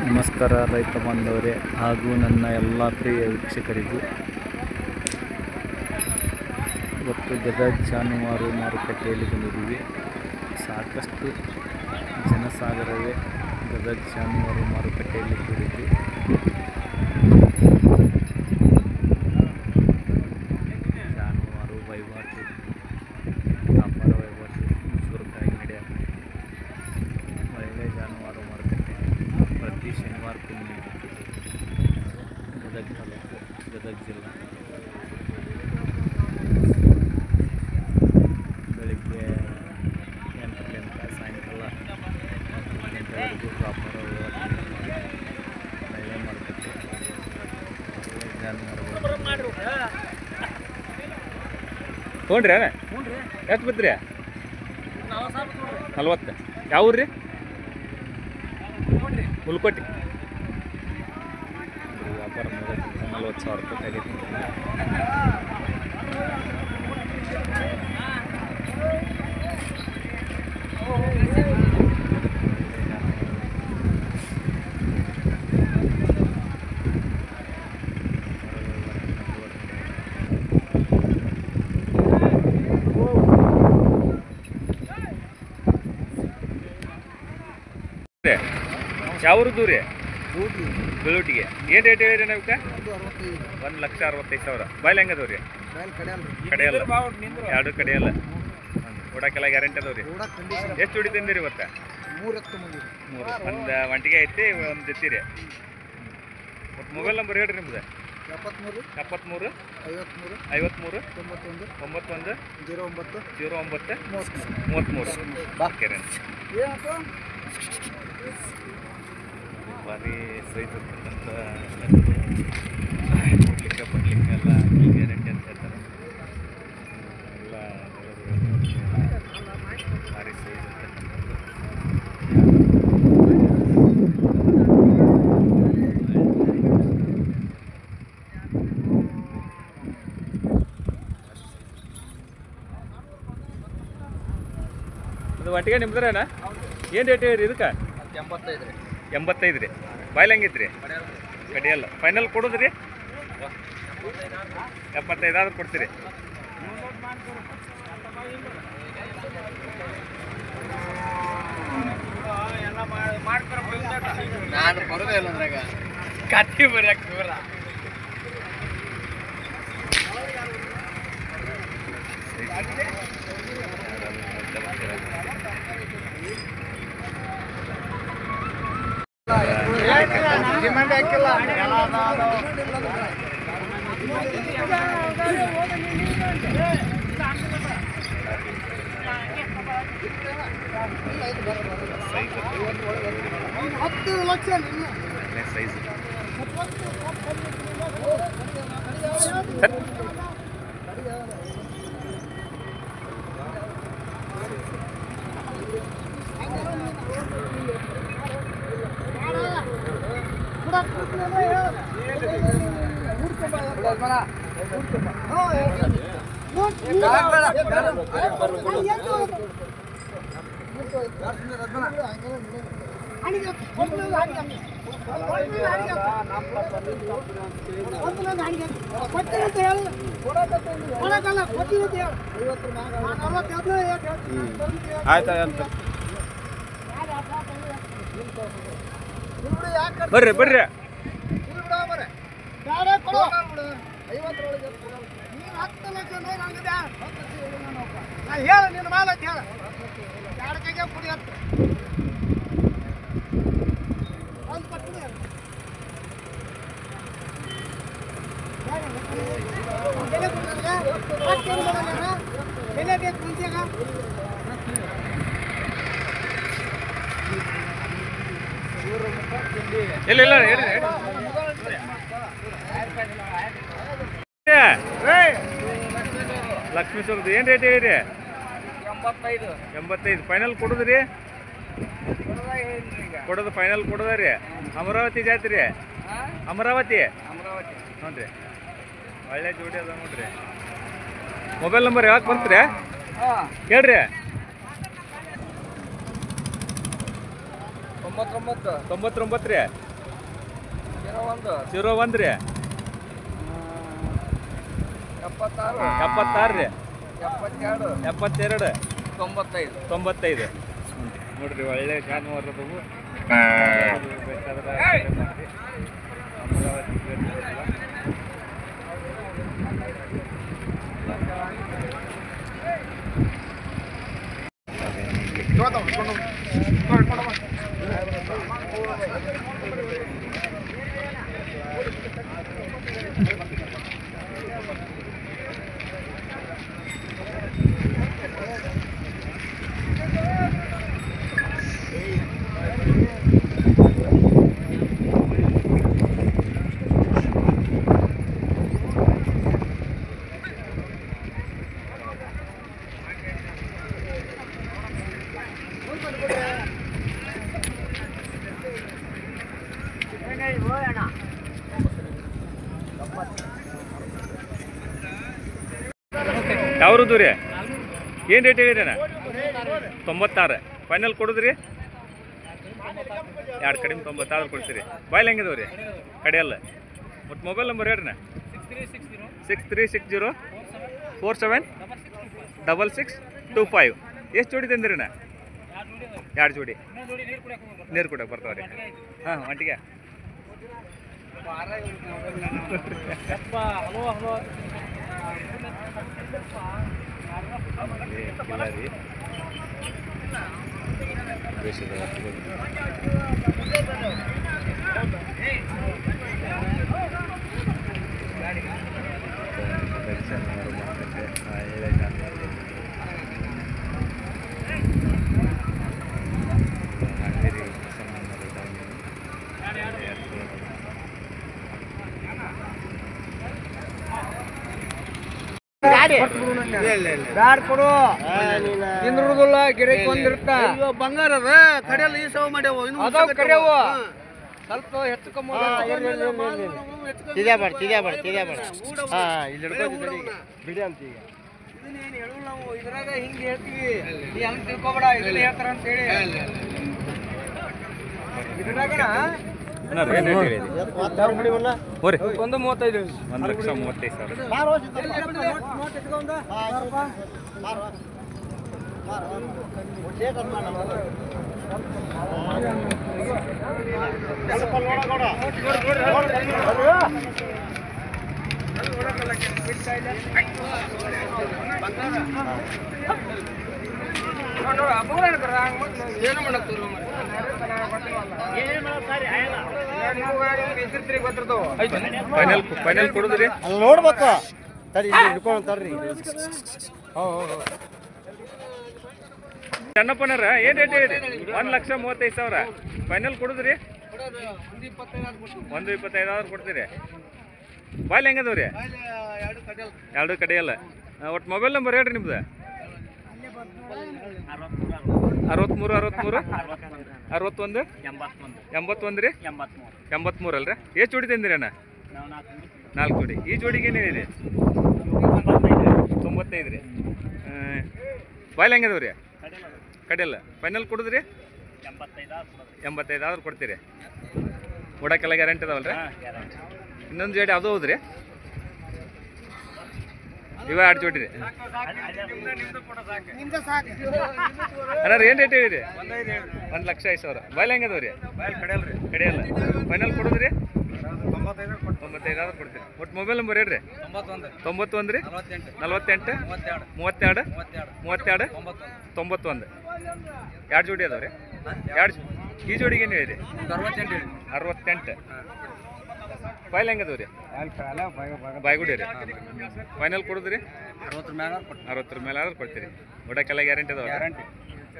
ನಮಸ್ಕಾರ ರೈತ ಬಾಂಧವರೇ ಹಾಗೂ ನನ್ನ ಎಲ್ಲ ಪ್ರಿಯ ವೀಕ್ಷಕರಿಗೂ. ಇವತ್ತು ಗದಗ ಜಾನುವಾರು ಮಾರುಕಟ್ಟೆಯಲ್ಲಿ ಬಂದಿದ್ದೀವಿ. ಸಾಕಷ್ಟು ಜನಸಾಗರವೇ ಗದಗ ಜಾನುವಾರು ಮಾರುಕಟ್ಟೆಯಲ್ಲಿ ಕೂಡಿದ್ದು ಜಾನುವಾರು ವಹಿವಾಟು, ವ್ಯಾಪಾರ ವಹಿವಾಟು ಜೋರಾಗಿ ನಡೆಯುತ್ತೆ. ಒಳ್ಳೆ ಜಾನುವಾರು ಮಾರುಕಟ್ಟೆ ಪ್ರತಿ ಶನಿವಾರಕ್ಕೂ ನಡೆಯುತ್ತೆ. ಗದಗ ತಾಲೂಕು, ಗದಗ ಜಿಲ್ಲಾ. ಬೆಳಿಗ್ಗೆ 8 ಸಾಯಂಕಾಲ 4 ಗಂಟೆವರೆಗೂ ವ್ಯಾಪಾರ ವಹಿವಾಟು. ಒಳ್ಳೆ ಮಾರುಕಟ್ಟೆ, ಒಳ್ಳೆ ಜಾನುವಾರುಗಳು. ತೊಗೊಂಡ್ರಿ ಎಷ್ಟು ಬಿದ್ರಿ? 40. ಯಾವ ಊರು ರೀ? ಹುಲ್ಕೋಟಿ. ವ್ಯಾಪಾರ 40,000 ರೂಪಾಯಿ ಆಗೈತಿ. ಯಾವ್ರು ದೂರಿ ಬೆಳೂಟಿಗೆ ಏನು ರೇಟ್ ಹೇಳಿರಿ ನಾವಕ್ಕೆ? 1,65,000. ಬಾಯ್ಲ್ ಹೆಂಗದವ್ರಿ? ಕಡೆಯಲ್ಲ, ಎರಡು ಕಡೆಯಲ್ಲ. ಓಡಾಕೆಲ್ಲ ಗ್ಯಾರಂಟಿ ಅದಾವ್ರಿ. ಎಷ್ಟು ಹೊಡಿತೀನಿ ಇವತ್ತು? 3. ಒಂದು ಒಂಟಿಗೆ ಐತಿ, ಒಂದು ಜೊತೆ ರೀ. ಮತ್ತು ಮೊಬೈಲ್ ನಂಬರ್ ಹೇಳ್ರಿ ನಿಮ್ದು? 73 53 53 91 09 33. ಭಾರಿ ಸೈಜ್ ಇರ್ತಕ್ಕಂಥ ಕೊಡ್ಲಿಕ್ಕೆ ಪಡ್ಲಿಕ್ಕೆ ಎಲ್ಲ ಗ್ಯಾರಂಟಿ ಅಂತ ಹೇಳ್ತಾರೆ. ಎಲ್ಲ ಭಾರಿ ಸೈಜ್ ಇದು ಒಂಟಿಗೆ ನಿಮ್ದ್ರೇನ? ಏನು ರೇಟ್ ಹೇಳಿರಿ ಇದಕ್ಕೆ? 85 ರೀ. ಬಾಯ್ಲ್ ಹೆಂಗಿದ್ರಿ? ಕಡಿಯಲ್ಲ. ಫೈನಲ್ ಕೊಡೋದ್ರಿ? 75 ಆದ್ರೆ ಕೊಡ್ತೀರಿ? ನಾನು ಬರೋದೇ ಇಲ್ಲ ಅಂದ್ರಾಗ ಕತ್ತಿ ಬರೆಯಕ್ಕೆ ದೂರ. ಡಿಮಾಂಡ್ ಹಾಕಿಲ್ಲ. ಆಯ್ತಾ ಅಂತ ಬರ್ರಿ ಬರ್ರಿ. ಹೇಳ ನಿನ್ನ ಮಾಲ ಹೇಳ. ಎರಡು ಕೈಗೆ ಕುಡಿ ಹತ್ತು ಒಂದು ಪಟ್ಟು ಬೆಲೆ ಬೇಕು ಮುಂಚೆಗ. ಇಲ್ಲ ಇಲ್ಲ ಹೇಳಿ ಲಕ್ಷ್ಮೀ ಸ್ವರ್ದು ಏನು ರೇಟ್ ಹೇಳಿರಿ? 85. ಫೈನಲ್ ಕೊಡೋದ್ರಿ? ಕೊಡೋದು ಫೈನಲ್ ಕೊಡೋದ ರೀ. ಅಮರಾವತಿ ಜಾತಿ ರೀ? ಅಮರಾವತಿ ಹ್ಞೂ ರೀ. ಒಳ್ಳೆ ಜೋಡಿ ಅದ ನೋಡ್ರಿ. ಮೊಬೈಲ್ ನಂಬರ್ ಯಾಕೆ ಬರ್ತೀರಿ ಹೇಳ್ರಿ? 9 ತೊಂಬತ್ತೊಂಬತ್ತು ರೀ 01 ರೀ 76 ರೀ 72 95 ನೋಡ್ರಿ ಒಳ್ಳೆ ಜಾನುವಾರು ಅದಾವು ಬೇಕಾದ್ರೆ ಅಮರಾವತಿ ಯಾವ್ದು ರೀ ಏನು ರೇಟ್ ಹೇಳಿರಣ್ಣ 96 ಫೈನಲ್ ಕೊಡುದ್ರಿ ಎರಡು ಕಡಿಮೆ 96 ಕೊಡ್ತೀರಿ ಬಾಯ್ಲ್ ಹೆಂಗಿದಾವೆ ರೀ ಕಡೆಯಲ್ಲ ಮತ್ತು ಮೊಬೈಲ್ ನಂಬರ್ ಹೇಳ್ರಿ 6360 476625 ಎಷ್ಟು ಜೋಡಿ ತಂದಿರಿಣ್ಣ 2 ಜೋಡಿ ನೀರು ಕುಡಕ್ಕೆ ಬರ್ತಾವೆ ರೀ ಹಾಂ ಅಂಟಿಗೆ ಬಂಗಾರ ಅದ ಕಡೆಯಲ್ಲ ಈ ಸವ ಮಾಡ್ಯಾವ ಸ್ವಲ್ಪ ಹೆಚ್ಚು ಕಮ್ಮಿ ಬಿಡಿ ಅಂತ ಈಗ ಇದನ್ನೇನು ಹೇಳೋಲ್ಲ ನಾವು ಇದ್ರಾಗ ಹಿಂಗೆ ಹೇಳ್ತೀವಿ ನೀ ಹಂಗೆ ತಿಳ್ಕೊಬೇಡ ಇದನ್ನ ಹೇಳ್ತಾರ ಅಂತ ಹೇಳಿ ಇದ್ರಾಗಣ 1,30,000 ಫೈನಲ್ ಕೊಡುದ್ರಿ ನೋಡ್ಬೇಕು ತಡಿ ಹಿಡ್ಕೊಂತಾರ್ರಿ ಚೆನ್ನಪ್ಪನರ ಏನ್ ರೇಟ್ ಹೇಳಿರಿ 1,35,000 ಫೈನಲ್ ಕೊಡುದ್ರಿ 1,25,000 ಕೊಡ್ತೀರಿ ಬಾಯ್ಲ್ ಹೆಂಗದವ್ರಿ 2 ಕಡೆಯಲ್ಲ ಒಟ್ಟು ಮೊಬೈಲ್ ನಂಬರ್ ಹೇಳ್ರಿ ನಿಮ್ದು 63 61 81 ರೀ 83 ಅಲ್ರಿ ಎಷ್ಟು ಜೋಡಿ ತಂದಿರಿ ಅಣ್ಣ 4 ಜೋಡಿ ಈ ಜೋಡಿಗೆ ಏನು ಹೇಳಿರಿ 95 ರೀ ಬಾಯ್ಲ್ ಹೆಂಗದವ್ರಿ ಕಡೆಯಲ್ಲ ಫೈನಲ್ ಕೊಡುದ್ರಿ 85,000 ಕೊಡ್ತೀರಿ ಓಡಕ್ಕೆಲ್ಲ ಗ್ಯಾರಂಟಿ ಅದಾವಲ್ರಿ ಇನ್ನೊಂದು ಜೋಡಿ ಅದು ಹೌದ್ರಿ ಇವ 2 ಜೋಡಿ ರೀ ಅಣ್ಣ ಏನು ರೇಟ್ ಹೇಳಿರಿ 1,05,000 ಬಾಯ್ಲ್ ಹೆಂಗದವ್ರಿ ಕಡೆಯಲ್ಲ ಫೈನಲ್ ಕೊಡುದ್ರಿ 95,000 ಕೊಡ್ತೀರಿ ಒಟ್ಟು ಮೊಬೈಲ್ ನಂಬರ್ ಹೇಳ್ರಿ 91 ರೀ 48 32 32 91 2 ಜೋಡಿ ಅದಾವ್ರಿ 2 ಈ ಜೋಡಿಗೆ ಏನು ಹೇಳಿರಿ 68 ಬಾಯ್ಲ್ ಹೆಂಗದವ್ರಿ ಬಾಯ್ಗುಡಿ ರೀ ಫೈನಲ್ ಕೊಡುದ್ರಿ 60 ಮೇಲೆ ಆದ್ರೆ ಕೊಡ್ತೀರಿ ಓಡಕ್ಕೆಲ್ಲ ಗ್ಯಾರಂಟಿ ಅದಾವ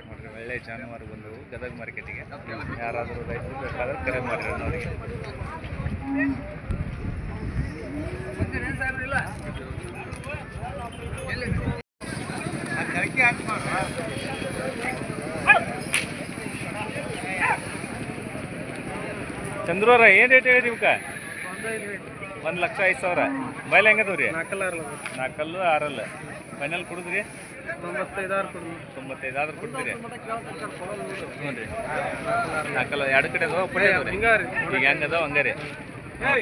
ನೋಡ್ರಿ ಒಳ್ಳೆ ಜಾನುವಾರು ಬಂದವು ಗದಗ ಮಾರ್ಕೆಟಿಗೆ ಯಾರಾದರೂ ರೈತರು ಬೇಕಾದ್ರೆ ಕರೆ ಮಾಡಿರಿ ಅವರಿಗೆ ಚಂದ್ರವ್ರ ಏನು ರೇಟ್ ಹೇಳಿರಿ ಇವಕ್ಕ 1,05,000 ಬಾಯ್ಲ್ ಹೆಂಗದವ್ರಿ 4 6 ಫೈನಲ್ ಕೊಡುದ್ರಿ 95 ಆದ್ರೆ ಕೊಡ್ತೀರಿ ಹ್ಞೂ ರೀ ನಾಲ್ಕಲ್ಲ ಎರಡು ಕಡೆ ಅದಾವ ಪಡಿ ಅದಾವ ಈಗ ಹೆಂಗೆ ಅದಾವ ಹಂಗೆ ರೀ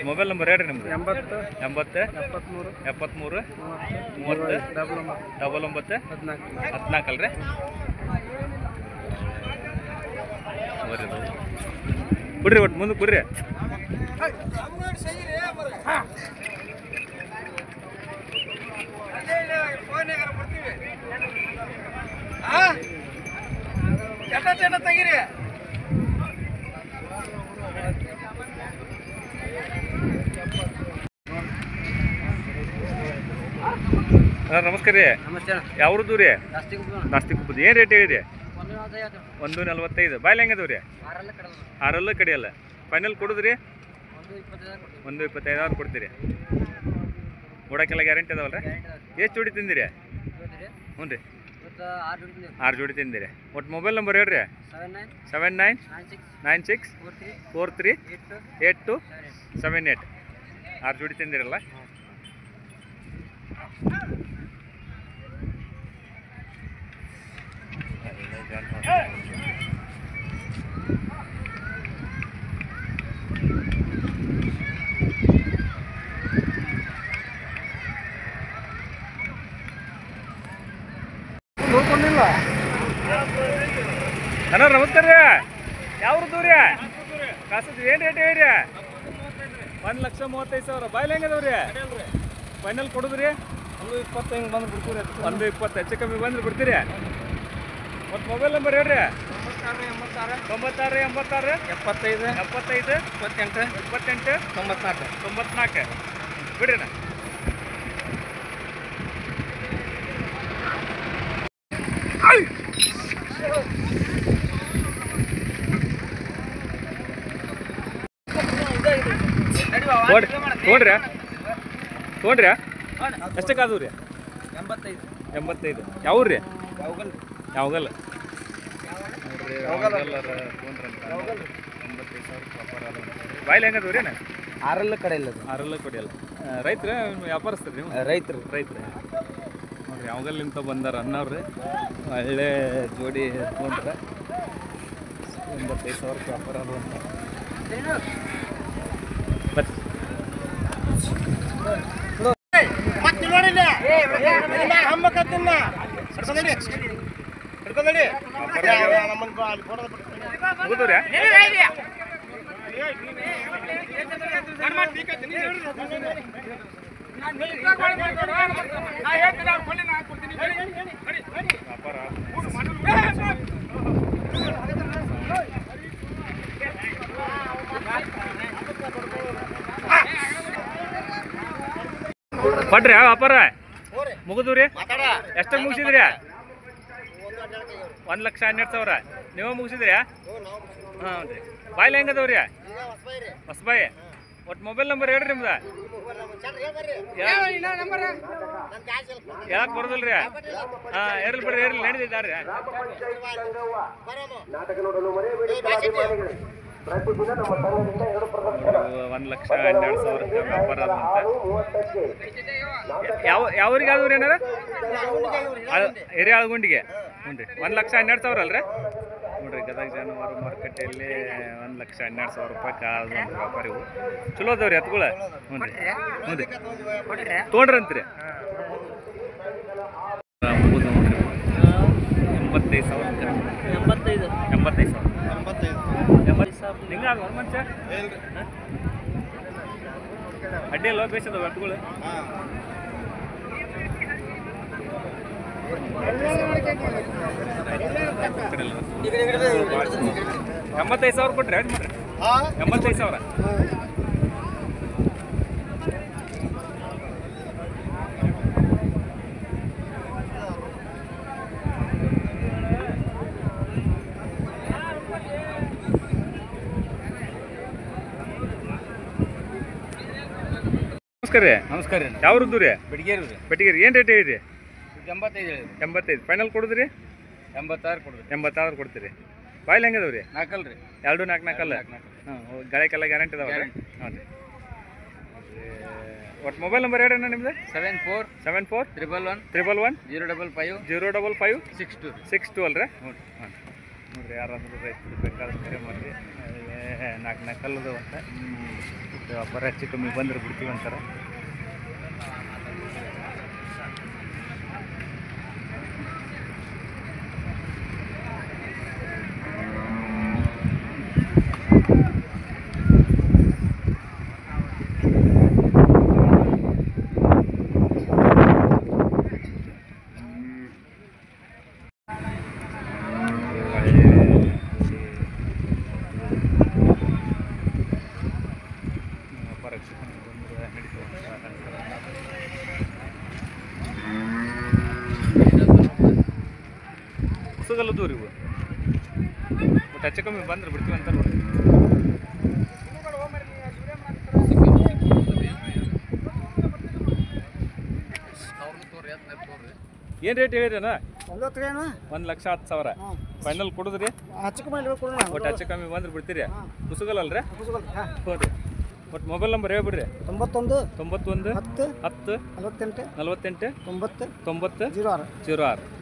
ಮೊಬೈಲ್ ನಂಬರ್ ಹೇಳ್ರಿ ನಿಮ್ದು 80 73 30 99 14 ಅಲ್ರಿ ಬಿಡ್ರಿ ಒಟ್ಟು ಮುಂದಕ್ಕೆ ಬಿಡ್ರಿ ತೆಗೀರಿ ನಮಸ್ಕಾರ ರೀ ನಮಸ್ತೆ ಯಾವ್ದು ರೀ ಜಾಸ್ತಿ ಕುಪ್ಪದ ಏನು ರೇಟ್ ಹೇಳಿರಿ 145 ಬಾಯ್ಲಿ ಹೆಂಗದವ್ ರೀ 6 ಕಡಿಯಲ್ಲ ಫೈನಲ್ ಕೊಡುದ್ರಿ 125 ಕೊಡ್ತೀರಿ ಓಡಕ್ಕೆಲ್ಲ ಗ್ಯಾರಂಟಿ ಅದಾವಲ್ಲ ಎಷ್ಟು ಜೋಡಿ ತಿಂದಿರಿ ಹ್ಞೂ ರೀ 6 ಜೋಡಿ ತಿಂದಿರಿ ಒಟ್ಟು ಮೊಬೈಲ್ ನಂಬರ್ ಹೇಳ್ರಿ 7996438278 6 ಜೋಡಿ ತಿಂದಿರಲ್ಲ ಅಣ್ಣ ನಮಸ್ಕಾರ ರೀ ಯಾವ್ದು ರೀ ಕಾಸದ್ ಏನು ರೇಟ್ ಹೇಳಿರಿ 1,35,000 ಬಾಯ್ಲಿ ಹೆಂಗದವ್ರಿ ಫೈನಲ್ ಕೊಡುದ್ರಿ 120 ಬಂದು ಬಿಡ್ತೀರಿ 120 ಹೆಚ್ಚು ಕಮ್ಮಿ ಬಂದ್ರೆ ಬಿಡ್ತೀರಿ ಮತ್ತು ಮೊಬೈಲ್ ನಂಬರ್ ಹೇಳ್ರಿ 96 86 75 75 28 94 ಬಿಡ್ರಿ ಅಣ್ಣ ತೊಗೊಂಡ್ರಿ ಎಷ್ಟಕ್ಕಾದವು ರೀ 85 ಯಾವ್ರಿ ಯಾವಾಗಲ್ಲ ಬಾಯ್ಲಿ ಹೆಂಗದವು ರೀ ಆರಲ್ಲ ಕಡೆ ಇಲ್ಲ 6 ಕೊಡಿಯಲ್ಲ ರೈತರ ವ್ಯಾಪಾರಸ್ತಾರೆ ನೀವು ರೈತರು ನೋಡ್ರಿ ಯಾವಾಗಲ್ಲಿಂತ ಬಂದಾರ ಅನ್ನವ್ರಿ ಒಳ್ಳೆ ಜೋಡಿ ತೊಗೊಂಡ್ರೆ 85,000 ವ್ಯಾಪಾರ ಅದು ಅಂತ ಮುಗಿದ್ರಿ ಕೊಡ್ರಿ ವ್ಯಾಪಾರ ಮುಗಿದ್ರಿ ಎಷ್ಟಾಗ ಮುಗಿಸಿದ್ರಿ 1,12,000 ನೀವು ಮುಗಿಸಿದ್ರಿ ಹಾಂ ರೀ ಬಾಯ್ಲಿ ಹೆಂಗದವ್ರಿ ಹೊಸಬಾಯಿ ಒಟ್ಟು ಮೊಬೈಲ್ ನಂಬರ್ ಹೇಳ್ರಿ ನಿಮ್ದು ಯಾಕೆ ಬರೋದಿಲ್ರಿ ಹಾಂ ಇರ್ಲಿ ಬಿಡ್ರಿ ಇರ್ಲಿ ನಡೀತಿದ್ದಾರ್ರಿ 1,12,000 ವ್ಯಾಪಾರ ಅದಂತ ಯಾವ್ರಿಗೆ ಆದವ್ರಿ ಏನಾರ ಹಿರಿಯಾಳಗುಂಡಿಗೆ ಹ್ಞೂ ರೀ 1,12,000 ಅಲ್ರಿ ನೋಡ್ರಿ ಗದಗ ಜಾನುವಾರು ಮಾರುಕಟ್ಟೆಯಲ್ಲಿ 1,12,000 ರೂಪಾಯಿ ಕಾದು ಅಂತ ವ್ಯಾಪಾರಿವು ಚಲೋ ಅದಾವ್ರಿ ಎತ್ಗಳ ಹ್ಞೂ ರೀ ತೊಗೊಂಡ್ರಂತ್ರಿ 85,000 ನಿಂಗೆ ಅದು ಒಂದು ಮನುಷ್ಯ ಅಡ್ಡಿ ಅಲ್ವ ಬೇಸದವು ಎತ್ತುಗಳು 85,000 ಕೊಟ್ರಿ ಆಯ್ತು ಮಾಡ್ರಿ 85,000 ನಮಸ್ಕಾರ ರೀ ಯಾವ್ದು ರೀ ಬೆಟ್ಟಿಗೇರಿ ಏನು ರೇಟ್ ಹೇಳಿರಿ 85 ಫೈನಲ್ ಕೊಡುದ್ರಿ 86 ಕೊಡ್ತೀರಿ ಬಾಯ್ಲಿ ಹೆಂಗದವ್ರಿ 4 ರೀ 2 4 ಹಾಂ ಗಾಳಿಕೆಲ್ಲ ಗ್ಯಾರಂಟಿ ಅದಾವ ಹಾಂ ರೀ ಒಟ್ಟು ಮೊಬೈಲ್ ನಂಬರ್ ಹೇಳಣ್ಣ ನಿಮ್ಮದು 74 74 111 055 055 62 ಅಲ್ರಿ ಹ್ಞೂ ಹಾಂ ನೋಡಿರಿ ಯಾರಾದರೂ ರೈತರು ಬೇಕಾದ್ರೆ ಕರೆ ಮಾಡಿ ನಾಲ್ಕು ಕಲ್ಲದು ಅಂತ ವ್ಯಾಪಾರ ಹೆಚ್ಚು ಕಮ್ಮಿ ಬಂದ್ರೆ ಬಿಡ್ತೀವಿ ಅಂತಾರೆ. ಹೊಸಗಲ್ಲದು ರೀ ಇವು ಬಟ್ ಹೆಚ್ಚು ಕಮ್ಮಿ ಬಂದ್ರೆ ಬಿಡ್ತೀವಿ ಅಂತ ನೋಡಿ. ಏನು ರೇಟ್ ಹೇಳಿರಣ್ಣ? 1,10,000 ಫೈನಲ್ ಕೊಡುದ್ರಿ? ಒಟ್ಟು ಹೆಚ್ಚು ಕಮ್ಮಿ ಬಂದ್ರೆ ಬಿಡ್ತೀರಿ? ಹೊಸಗಲ್ಲಲ್ರಿ? ಹ್ಞೂ ರೀ. ಒಟ್ಟು ಮೊಬೈಲ್ ನಂಬರ್ ಹೇಳ್ಬಿಡ್ರಿ. 91 10 48 48 90 90 06